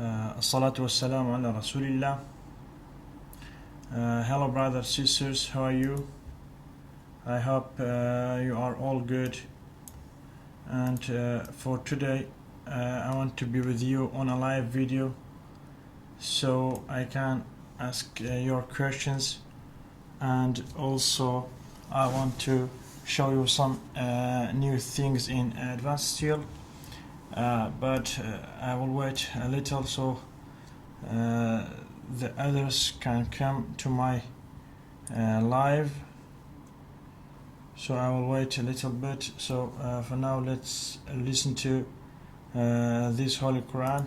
As-salatu was-salamu ala Rasulillah. Hello brothers, sisters, how are you? I hope you are all good. And for today, I want to be with you on a live video so I can ask your questions, and also I want to show you some new things in Advanced Steel. But I will wait a little so the others can come to my live. So I will wait a little bit. So for now, let's listen to this Holy Quran.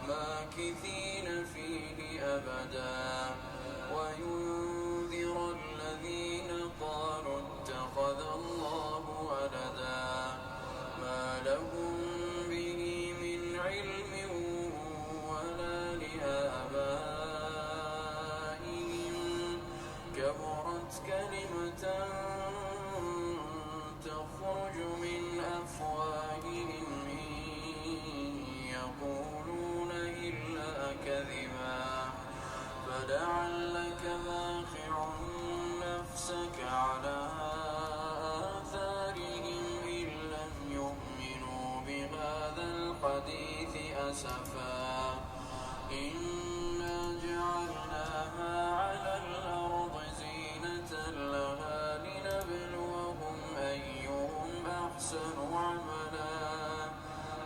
ماكثين فيه أبدا وينذر الذين قالوا اتخذ الله ولدا ما لهم به من علم ولا لآبائهم كبرت كلمة تخرج من أفواههم فلعلك باخع نفسك على آثارهم إن لم يؤمنوا بهذا الحديث أسفا إنا جعلناها على الأرض زينة لها لنبلوهم أيهم أحسن عملا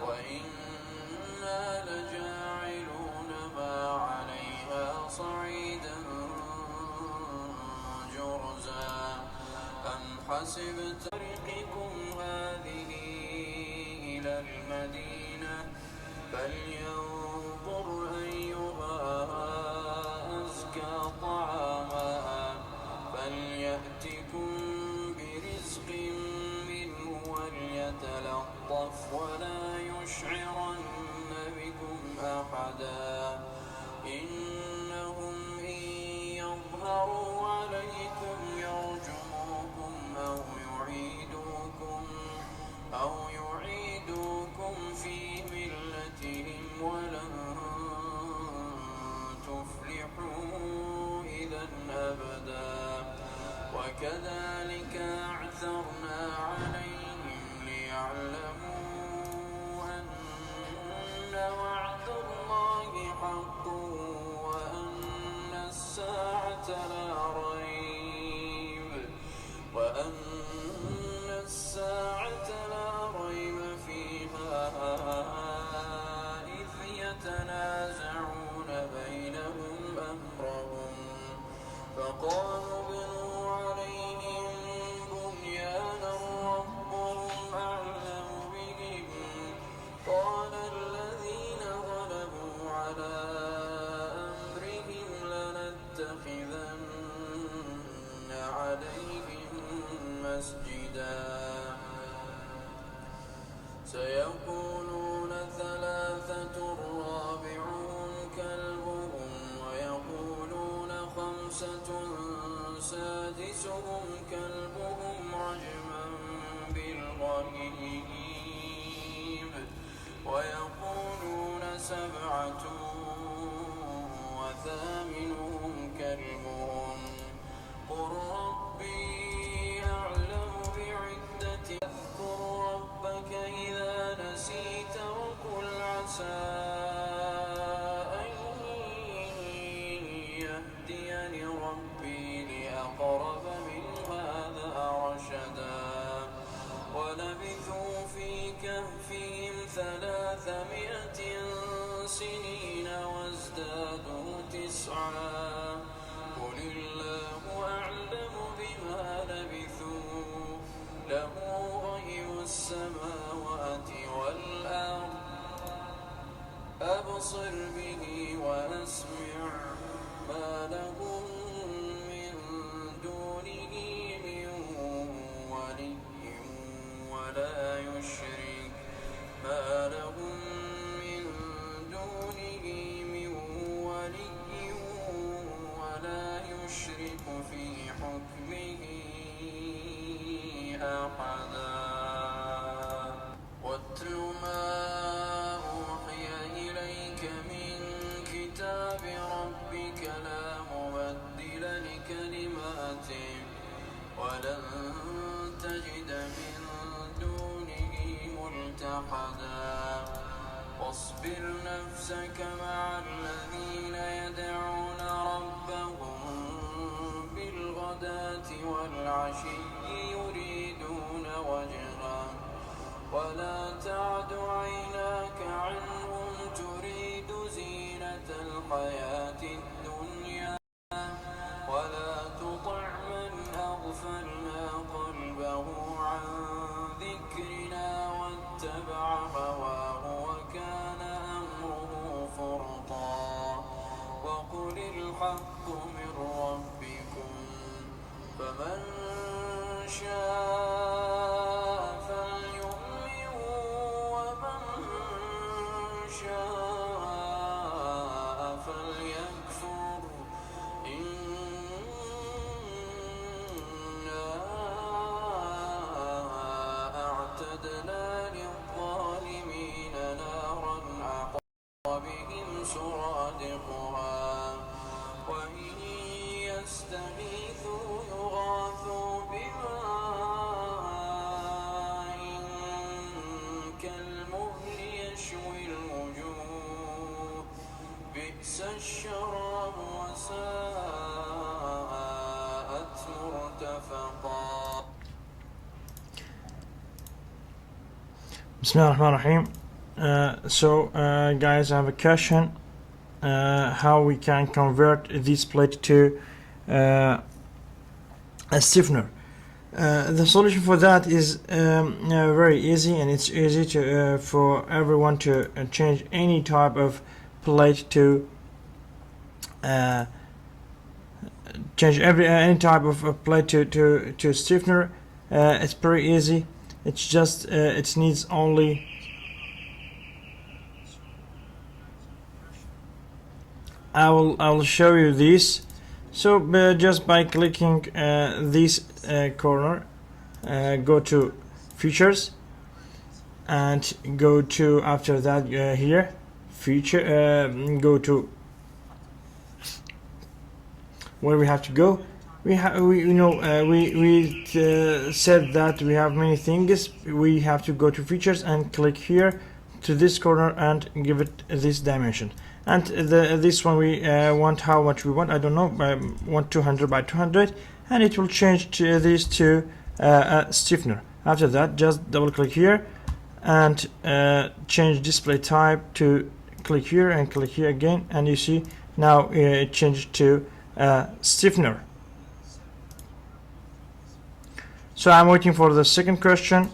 وإنا لجاعلون ما عليها صعيدا جرزا أم حسبت طريقكم هذه إلى المدينة فلينظر أيها أزكى طعاما فليأتكم برزق منه وليتلطف ولا يشعرن بكم أحدا إنهم إن يظهروا عليكم يرجموكم أو يعيدوكم في ملتهم ولن تفلحوا إذا أبدا وكذلك أعثرنا عليهم ليعلموا أن وعد الله حق وأن الساعة لا ريب فيها إذ يتنازعون بينهم أمرهم فقالوا ابنوا عليهم بنيانا ربهم أعلم بهم قال الذين غلبوا على أمرهم لنتخذن عليهم مسجدا سيقولون ثلاثة رابعهم كلبهم ويقولون خمسة سادسهم كلبهم رجما بالغيب ويقولون سبعة وثامنهم كلبهم قل ربي أعلم بعدة اذكر ربك إذا نسيت وقل عسى أن يهديني ربي لأقرب من هذا رشدا ولبثوا في كهفهم 300 سنين وازدادوا تسعا قل الله أعلم بما لبثوا له غيب السماوات والأرض أبصر به وأسمع ما لهم من دونه من ولي ولا يشرك ما لهم من دونه من ولي ولا يشرك في حكمه أحدا واتل ما أوحي إليك من كتاب ربك لا مبدل لكلماته ولن تجد من دونه ملتحدا واصبر نفسك مع الذين يدعون ربهم بالغداة والعشي يريدون وجهه ولا تعد عيناك عنهم تريد زينة الحياة الدنيا ولا تطع من أغفلنا قلبه عن ذكرنا واتبع هواه وكان أمره فرطا وقل الحق من ربكم فمن شاء فليؤمن ومن شاء فليكفر إنا أعتدنا للظالمين نارا أحاط بهم سرادقها وإن يستغيثوا يغاثوا بماء كالمهل يشوي الوجوه بئس الشراب وساءت مرتفقا. Bismillahirrahmanirrahim. Guys, I have a question. How we can convert this plate to a stiffener? The solution for that is very easy, and it's easy to for everyone to change any type of plate to any type of plate to stiffener. It's pretty easy. It's just it needs only I will show you this. So just by clicking this corner, go to features and go to, after that, here feature, go to where we have to go. We said that we have many things. We have to go to features and click here to this corner and give it this dimension. And this one we want how much we want. I don't know. I want 200 by 200, and it will change to this to a stiffener. After that, just double click here and change display type to click here and click here again, and you see now it changed to stiffener. So I'm waiting for the second question.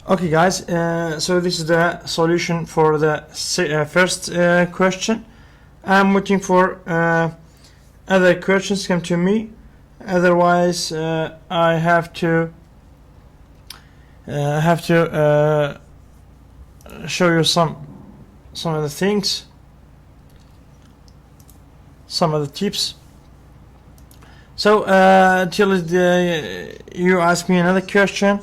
Okay guys, so this is the solution for the first question. I'm waiting for other questions come to me, otherwise I have to I have to show you some of the things, some of the tips. So till you ask me another question.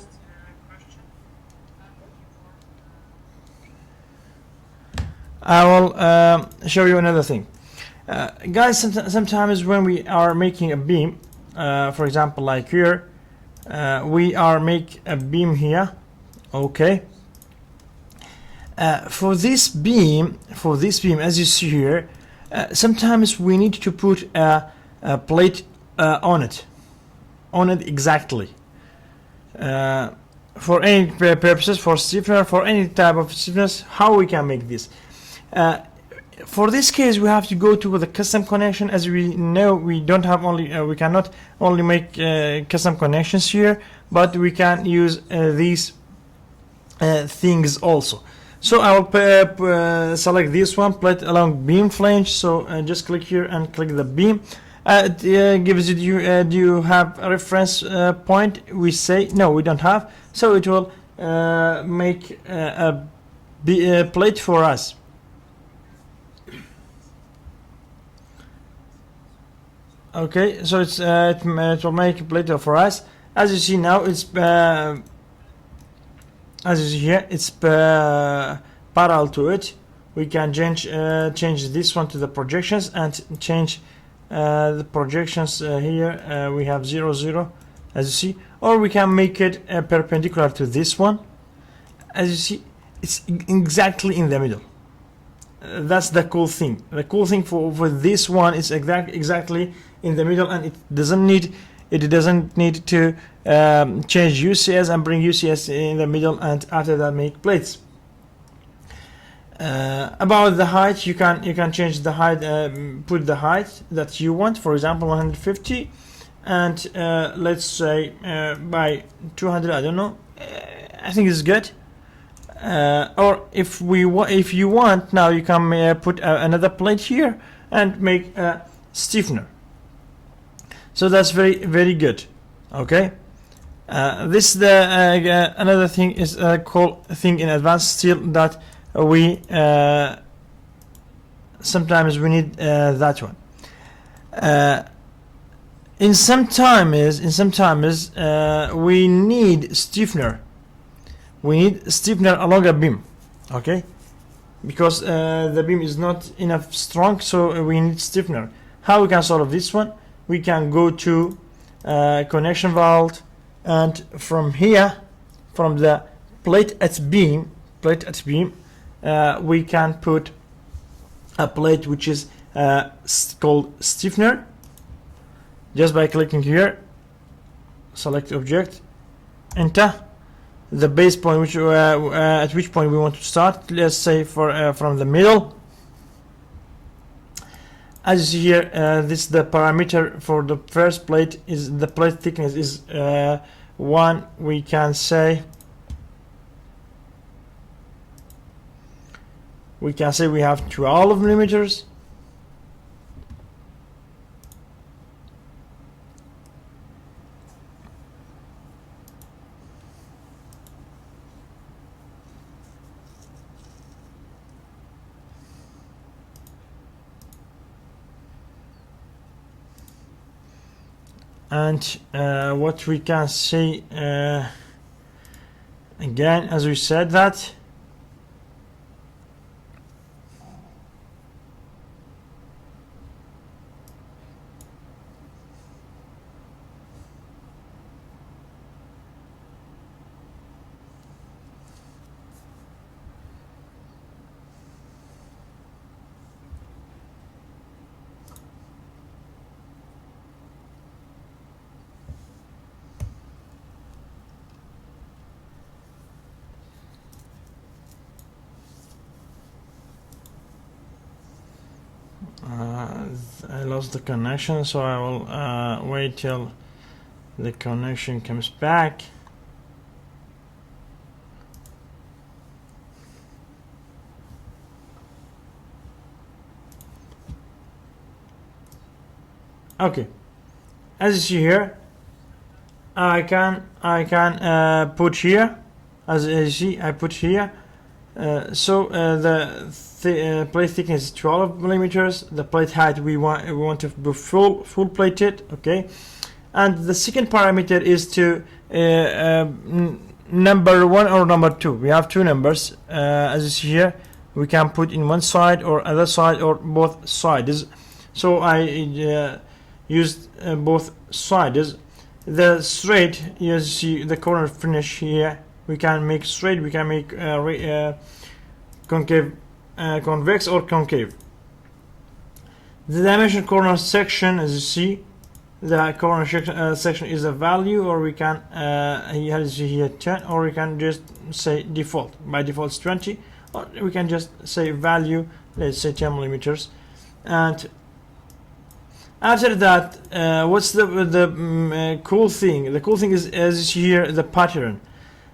I will show you another thing. Guys, sometimes when we are making a beam, for example like here, we are make a beam here, okay. For this beam, as you see here, sometimes we need to put a plate on it exactly. For any purposes, for stiffener, for any type of stiffness, how we can make this. For this case, we have to go to the custom connection. As we know, we don't have only we cannot only make custom connections here, but we can use these things also. So I will select this one, plate along beam flange. So just click here and click the beam. It gives you do you have a reference point? We say no, we don't have. So it will make a plate for us. Okay, so it's it will make a plate for us. As you see now, it's as you see here, it's parallel to it. We can change this one to the projections and change the projections here. We have 0, 0, as you see, or we can make it perpendicular to this one. As you see, it's exactly in the middle. That's the cool thing. The cool thing for this one is exactly in the middle, and it doesn't need to change UCS and bring UCS in the middle, and after that make plates. About the height, you can change the height, put the height that you want. For example, 150, and let's say by 200. I don't know. I think it's good. Or if you want, now you can put another plate here and make a stiffener. So that's very good. Okay. This the another thing is a cool thing in advanced steel that we sometimes we need that one. In some times we need stiffener. We need stiffener along a beam, okay, because the beam is not enough strong, so we need stiffener. How we can solve this one? We can go to connection vault, and from here, from the plate at beam, we can put a plate which is called stiffener. Just by clicking here, select object, enter the base point, which at which point we want to start. Let's say for from the middle. As you see here, this the parameter for the first plate is the plate thickness is 1. We can say we have 12 millimeters. And what we can say again, as we said that I lost the connection, so I will wait till the connection comes back. Okay, as you see here, I can put here as you see I put here. The plate thickness is 12 millimeters. The plate height we want to be full plated, okay. And the second parameter is to number 1 or number 2. We have two numbers, as you see here. We can put in one side or other side or both sides. So I used both sides. The straight, you see the corner finish here. We can make straight. We can make concave, convex or concave. The dimension corner section, as you see, the corner section is a value, or we can here 10, or we can just say default. By default it's 20, or we can just say value, let's say 10 millimeters. And after that, what's the cool thing? The cool thing is, as you see here, the pattern.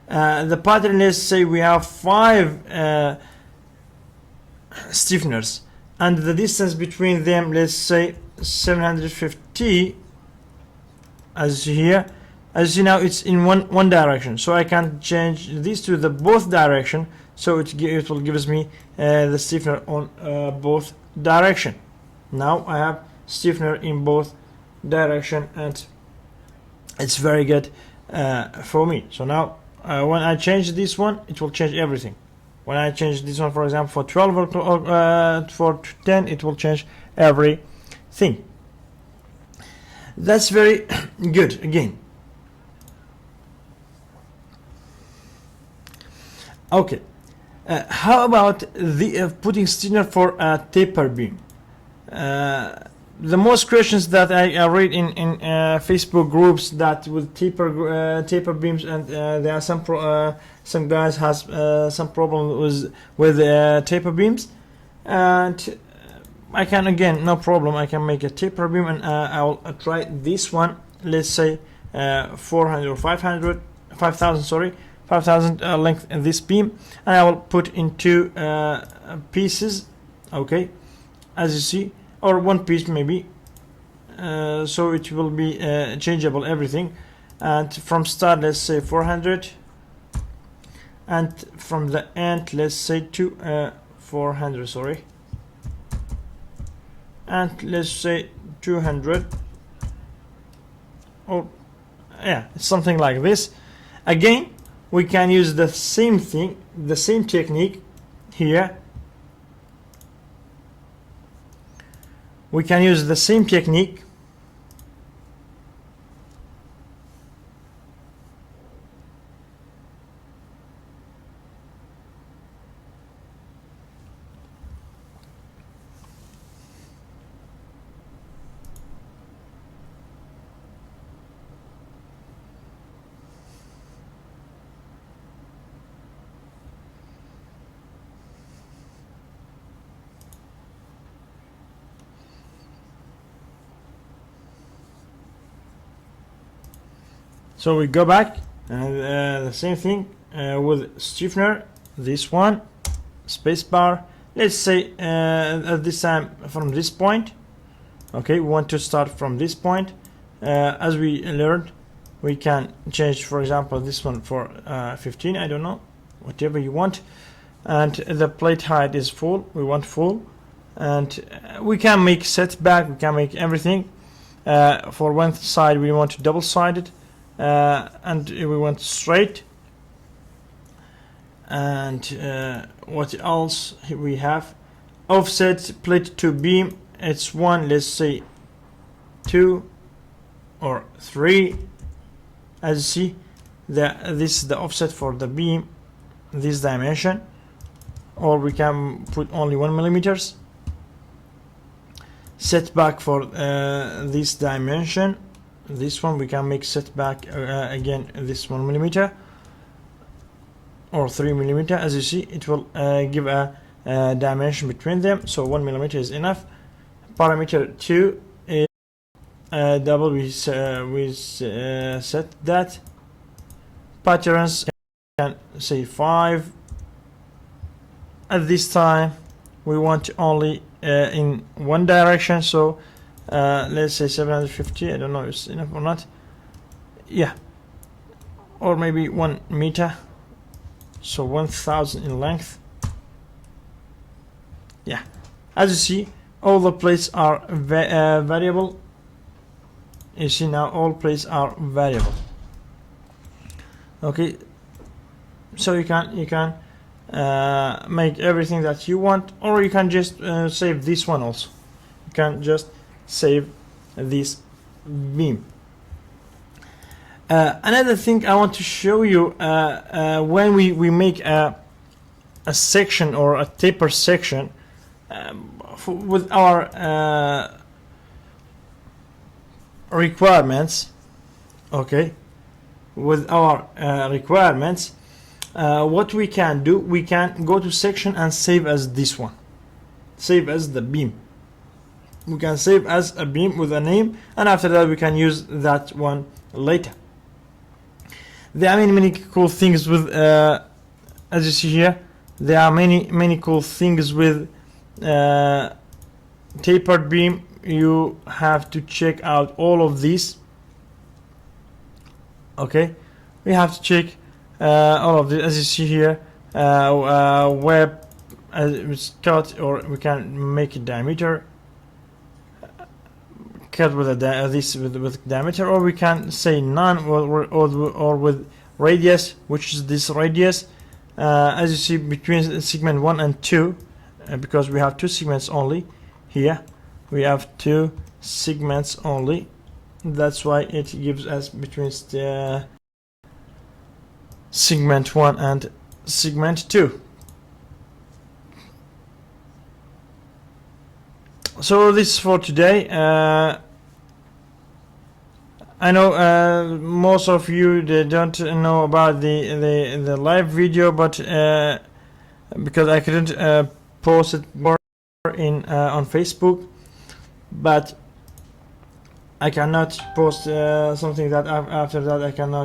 The pattern is, say we have 5 stiffeners, and the distance between them, let's say 750. As you see here, as you see now, it's in one direction, so I can change this to the both direction, so it will give me the stiffener on both direction. Now I have stiffener in both direction, and it's very good for me. So now when I change this one, it will change everything. When I change this one, for example, for 12 or for 10, it will change everything. That's very good again. Okay, how about the putting stiffener for a taper beam? The most questions that I read in Facebook groups that with taper beams, and there are some guys has some problem with taper beams, and I can, again, no problem, I can make a taper beam, and I'll try this one. Let's say 400 or 500, 5,000, sorry, 5,000 length in this beam, and I will put in 2 pieces, okay, as you see, or one piece maybe, so it will be changeable everything. And from start, let's say 400, and from the end, let's say 400, sorry, and let's say 200, or yeah, something like this. Again, we can use the same thing, the same technique here. We can use the same technique. So we go back, and the same thing with stiffener. This one, spacebar. Let's say at this time from this point. Okay, we want to start from this point. As we learned, we can change, for example, this one for 15. I don't know, whatever you want. And the plate height is full. We want full, and we can make setback. We can make everything. For one side, we want double-sided. And we want straight, and what else we have? Offset plate to beam, it's 1, let's say 2 or 3. As you see, this is the offset for the beam, this dimension, or we can put only 1 millimeters. Setback for this dimension. This one we can make setback again, this 1 millimeter or 3 millimeter. As you see, it will give a dimension between them, so 1 millimeter is enough. Parameter 2 is double. We set that. Patterns can say 5. At this time, we want only in one direction, so let's say 750. I don't know if it's enough or not. Yeah, or maybe 1 meter. so 1000 in length. Yeah, as you see, all the plates are variable. You see now all plates are variable. Okay, so you can make everything that you want, or you can just save this one also. You can just save this beam. Another thing I want to show you, when we make a section or a taper section with our requirements, okay, with our requirements, what we can do, we can go to section and save as this one, save as the beam. We can save as a beam with a name, and after that we can use that one later. There are many cool things with as you see here, there are many cool things with tapered beam. You have to check out all of these. Okay, we have to check all of this. As you see here, web cut, or we can make a diameter, cut with a with diameter, or we can say none, or with radius, which is this radius. As you see, between segment 1 and 2, because we have 2 segments only here, we have 2 segments only. That's why it gives us between segment 1 and segment 2. So this is for today. I know most of you, they don't know about the live video, but because I couldn't post it more in on Facebook, but I cannot post something that after that I cannot